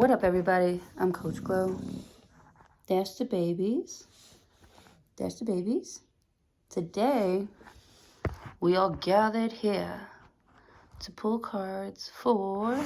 What up, everybody? I'm Coach Glow. Dash the babies. Dash the babies. Today, we all gathered here to pull cards for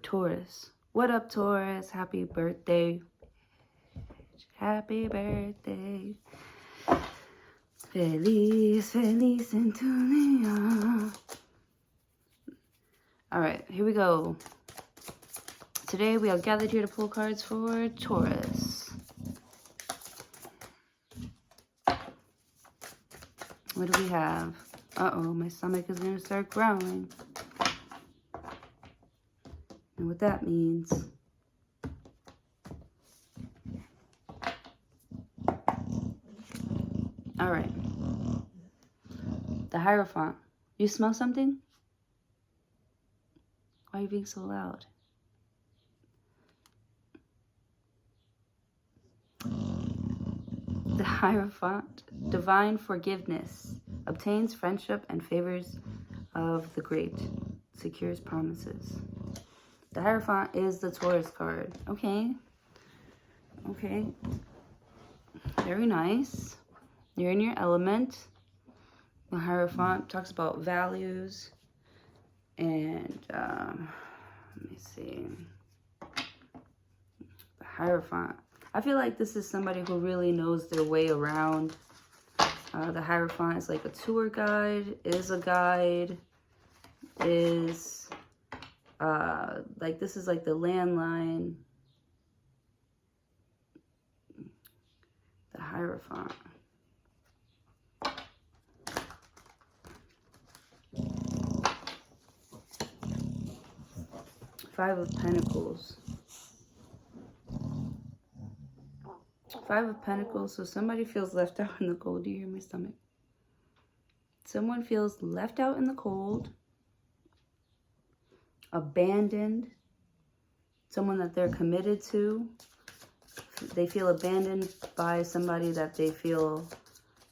Taurus. What up, Taurus? Happy birthday. Happy birthday. Feliz, feliz Antonio. All right, here we go. Today we are gathered here to pull cards for Taurus. What do we have? Uh-oh, my stomach is going to start growling. And what that means... All right. The Hierophant. You smell something? Why are you being so loud? The Hierophant, divine forgiveness, obtains friendship and favors of the great, secures promises. The Hierophant is the Taurus card. Okay. Okay. Very nice. You're in your element. The Hierophant talks about values. And, let me see. The Hierophant. I feel like this is somebody who really knows their way around. The Hierophant is like a tour guide, is a guide, is, like this is like the landline. The Hierophant. Five of Pentacles. Five of Pentacles. So somebody feels left out in the cold. Do you hear my stomach? Someone feels left out in the cold. Abandoned. Someone that they're committed to. They feel abandoned by somebody that they feel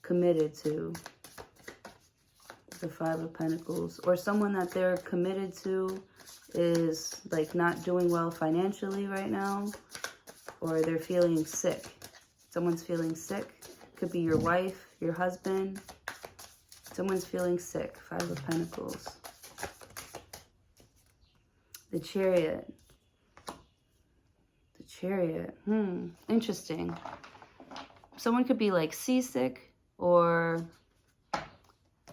committed to. The Five of Pentacles. Or someone that they're committed to is like not doing well financially right now, or they're feeling sick. Someone's feeling sick. Could be your wife, your husband. Someone's feeling sick. Five of Pentacles. The Chariot. The Chariot. Interesting. Someone could be like seasick, or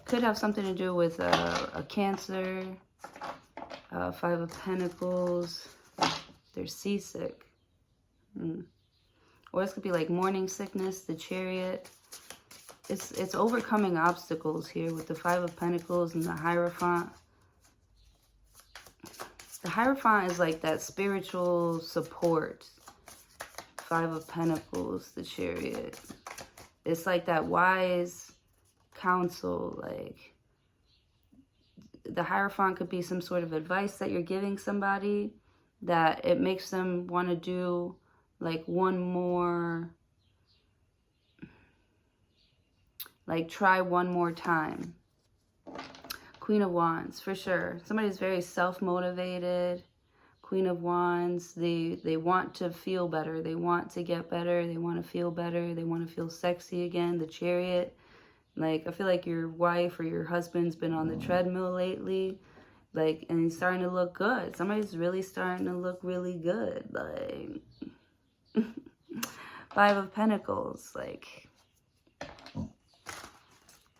could have something to do with a cancer. Five of Pentacles, they're seasick. Or this could be like morning sickness, the Chariot. It's overcoming obstacles here with the Five of Pentacles and the Hierophant. The Hierophant is like that spiritual support. Five of Pentacles, the Chariot. It's like that wise counsel, like... The Hierophant could be some sort of advice that you're giving somebody that it makes them want to do like one more, like try one more time. Queen of Wands, for sure. Somebody's very self-motivated. Queen of Wands, they want to feel better. They want to get better. They want to feel better. They want to feel sexy again. The Chariot. Like, I feel like your wife or your husband's been on the treadmill lately. Like, and he's starting to look good. Somebody's really starting to look really good. Like, Five of Pentacles. Like,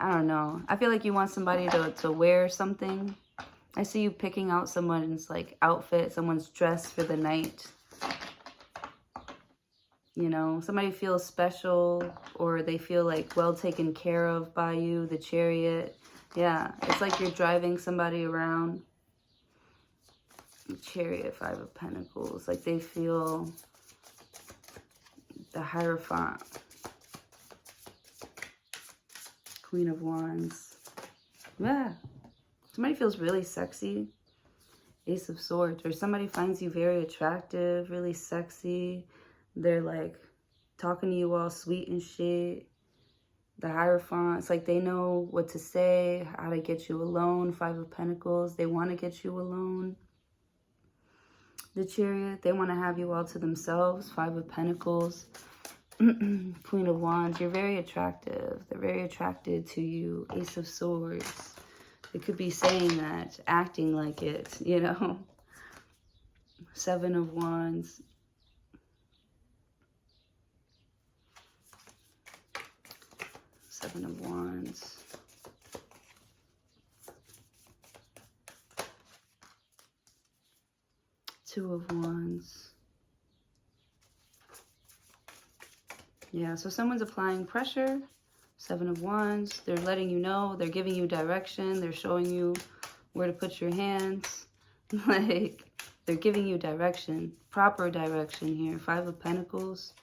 I don't know. I feel like you want somebody to wear something. I see you picking out someone's, like, outfit. Someone's dress for the night. You know, somebody feels special, or they feel like well taken care of by you, the Chariot. Yeah, it's like you're driving somebody around. The Chariot, Five of Pentacles. Like they feel the Hierophant. Queen of Wands. Yeah. Somebody feels really sexy. Ace of Swords. Or somebody finds you very attractive, really sexy. They're like talking to you all sweet and shit. The Hierophant, it's like they know what to say, how to get you alone. Five of Pentacles, they want to get you alone. The Chariot, they want to have you all to themselves. Five of Pentacles. Queen of Wands, you're very attractive. They're very attracted to you. Ace of Swords. They could be saying that, acting like it, you know. Seven of Wands. Seven of Wands. Two of Wands. Yeah, so someone's applying pressure. Seven of Wands. They're letting you know. They're giving you direction. They're showing you where to put your hands. Like, they're giving you direction. Proper direction here. Five of Pentacles.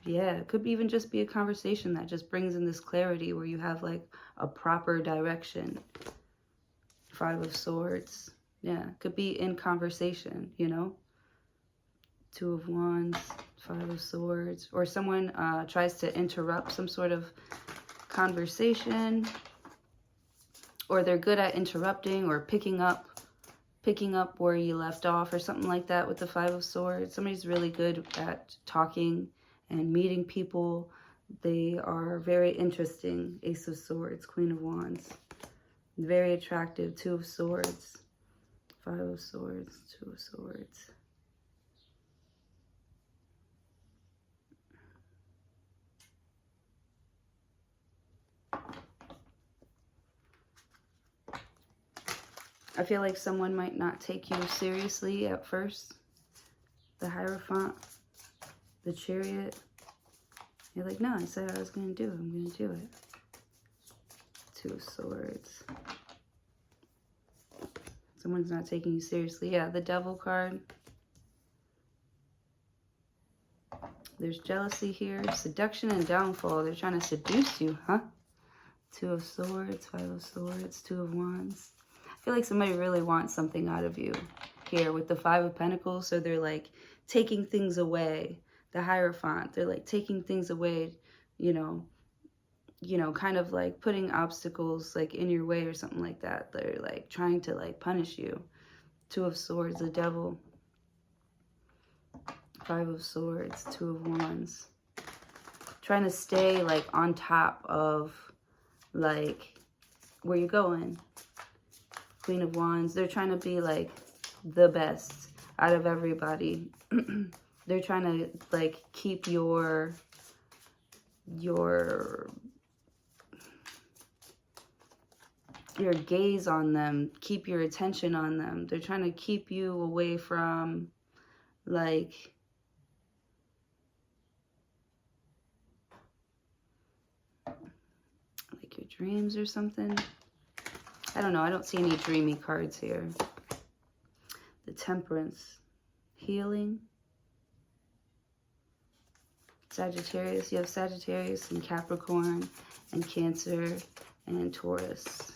Yeah, it could even just be a conversation that just brings in this clarity where you have like a proper direction. Five of Swords. Yeah, could be in conversation, you know. Two of Wands, Five of Swords. Or someone tries to interrupt some sort of conversation. Or they're good at interrupting or picking up where you left off or something like that with the Five of Swords. Somebody's really good at talking and meeting people. They are very interesting. Ace of Swords, Queen of Wands. Very attractive. Two of Swords. Five of Swords, Two of Swords. I feel like someone might not take you seriously at first. The Hierophant, the Chariot. You're like, no, I said I was going to do it. I'm going to do it. Two of Swords. Someone's not taking you seriously. Yeah, the Devil card. There's jealousy here. Seduction and downfall. They're trying to seduce you, huh? Two of Swords, Five of Swords, Two of Wands. I feel like somebody really wants something out of you here with the Five of Pentacles. So they're like taking things away. The Hierophant, they're like taking things away, you know, kind of like putting obstacles like in your way or something like that. They're like trying to like punish you. Two of Swords, the Devil. Five of Swords, Two of Wands. Trying to stay like on top of like where you're going. Queen of Wands. They're trying to be like the best out of everybody. They're trying to like keep your gaze on them, keep your attention on them. They're trying to keep you away from like your dreams or something. I don't know. I don't see any dreamy cards here. The Temperance. Healing. Sagittarius. You have Sagittarius and Capricorn and Cancer and Taurus.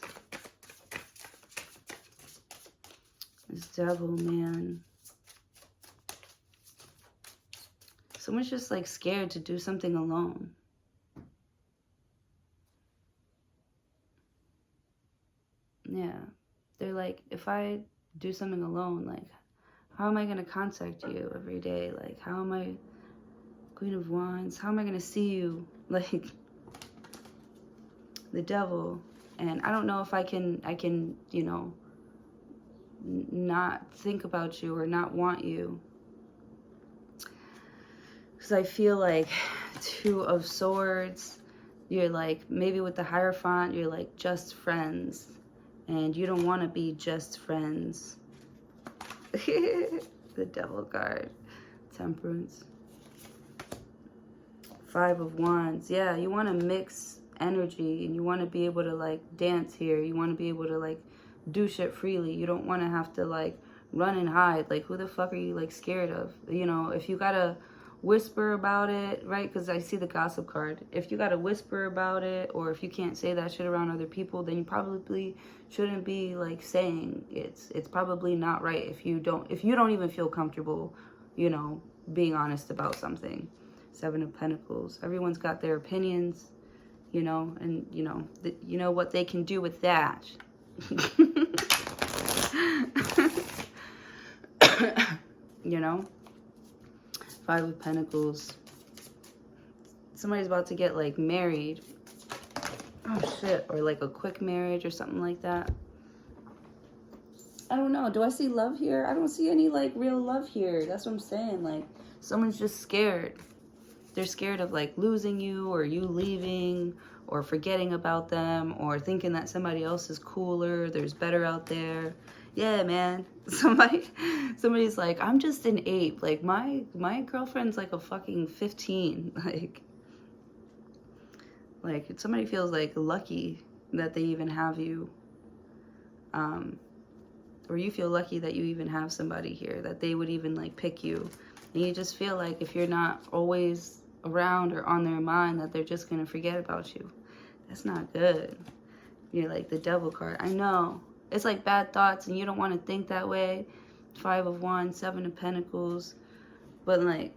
This Devil, man. Someone's just like scared to do something alone. Yeah. They're like, if I do something alone, like, how am I going to contact you every day? Like, how am I, Queen of Wands, how am I going to see you? Like, the Devil. And I don't know if I can, you know, not think about you or not want you. Because I feel like Two of Swords, you're like, maybe with the Hierophant, you're like just friends. And you don't want to be just friends. The Devil card. Temperance. Five of Wands. Yeah, you want to mix energy. And you want to be able to like dance here. You want to be able to like do shit freely. You don't want to have to like run and hide. Like, who the fuck are you like scared of? You know, if you gotta whisper about it, right? Because I see the Gossip card. If you gotta whisper about it, or if you can't say that shit around other people, then you probably shouldn't be like saying it's probably not right if you don't even feel comfortable, you know, being honest about something. Seven of Pentacles. Everyone's got their opinions. you know, and, you know what they can do with that. You know? Five of Pentacles. Somebody's about to get, like, married. Oh, shit. Or, like, a quick marriage or something like that. I don't know. Do I see love here? I don't see any, like, real love here. That's what I'm saying. Like, someone's just scared. They're scared of, like, losing you or you leaving or forgetting about them or thinking that somebody else is cooler, there's better out there. Yeah, man. Somebody's like, I'm just an 8. Like, my girlfriend's like a fucking 15. Like somebody feels like lucky that they even have you. Or you feel lucky that you even have somebody here, that they would even like pick you. And you just feel like if you're not always around or on their mind, that they're just going to forget about you. That's not good. You're like the Devil card. I know. It's like bad thoughts and you don't want to think that way. 5 of Wands, 7 of Pentacles. But like,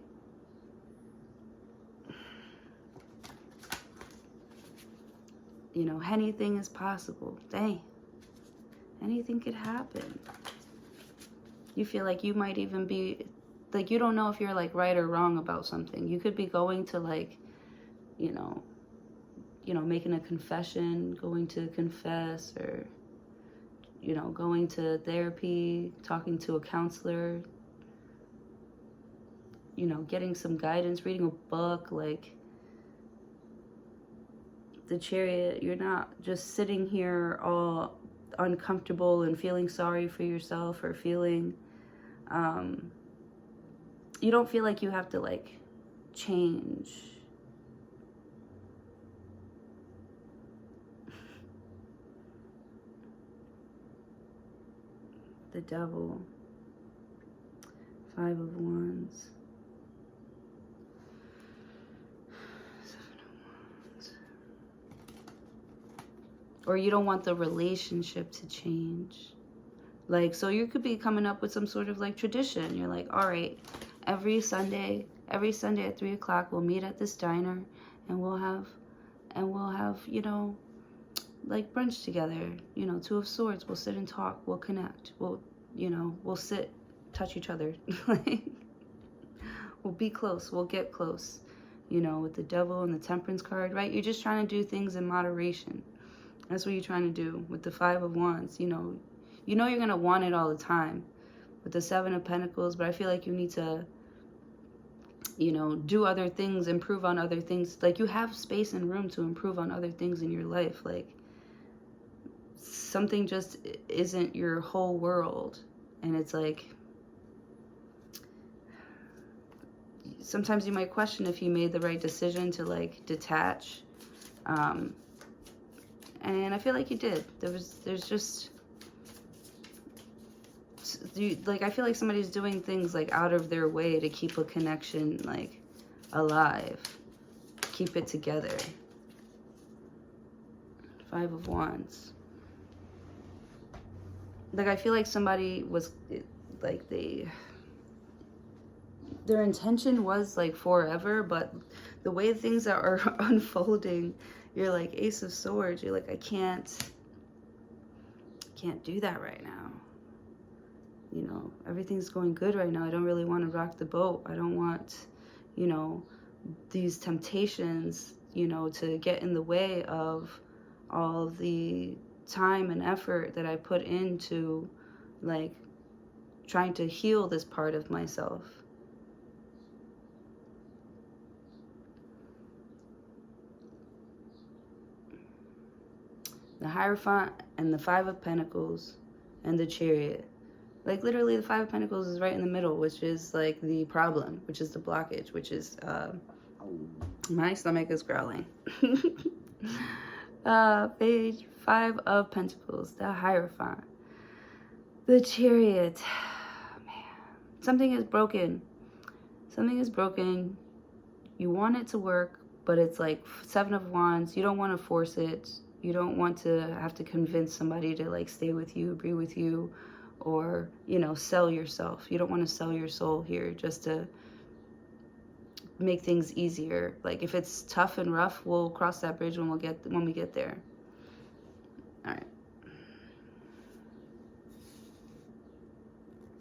you know, anything is possible. Dang. Anything could happen. You feel like you might even be, like, you don't know if you're, like, right or wrong about something. You could be going to, like, you know, making a confession, going to confess, or, you know, going to therapy, talking to a counselor, you know, getting some guidance, reading a book, like, the Chariot. You're not just sitting here all uncomfortable and feeling sorry for yourself or feeling, you don't feel like you have to, like, change. The Devil. 5 of Wands. 7 of Wands. Or you don't want the relationship to change. Like, so you could be coming up with some sort of, like, tradition. You're like, all right, every Sunday at 3 o'clock, we'll meet at this diner and we'll have, you know, like brunch together, you know, 2 of Swords. We'll sit and talk. We'll connect. We'll, you know, we'll sit, touch each other. We'll be close. We'll get close, you know, with the Devil and the Temperance card, right? You're just trying to do things in moderation. That's what you're trying to do with the 5 of Wands. You know you're going to want it all the time with the 7 of Pentacles, but I feel like you need to, you know, do other things, improve on other things. Like, you have space and room to improve on other things in your life. Like, something just isn't your whole world. And it's like, sometimes you might question if you made the right decision to, like, detach. And I feel like you did. There's just, like, I feel like somebody's doing things, like, out of their way to keep a connection, like, alive. Keep it together. 5 of Wands. Like, I feel like somebody was, like, their intention was, like, forever, but the way things are unfolding, you're like, Ace of Swords. You're like, I can't do that right now. You know, everything's going good right now. I don't really want to rock the boat. I don't want, you know, these temptations, you know, to get in the way of all the time and effort that I put into, like, trying to heal this part of myself. The Hierophant and the 5 of Pentacles and the Chariot. Like, literally, the 5 of Pentacles is right in the middle, which is, like, the problem, which is the blockage, which is, my stomach is growling. Page 5 of Pentacles, the Hierophant. The Chariot. Man. Something is broken. Something is broken. You want it to work, but it's like 7 of Wands. You don't want to force it. You don't want to have to convince somebody to, like, stay with you, be with you, or, you know, sell yourself. You don't want to sell your soul here just to make things easier. Like if it's tough and rough, we'll cross that bridge when we get there. All right.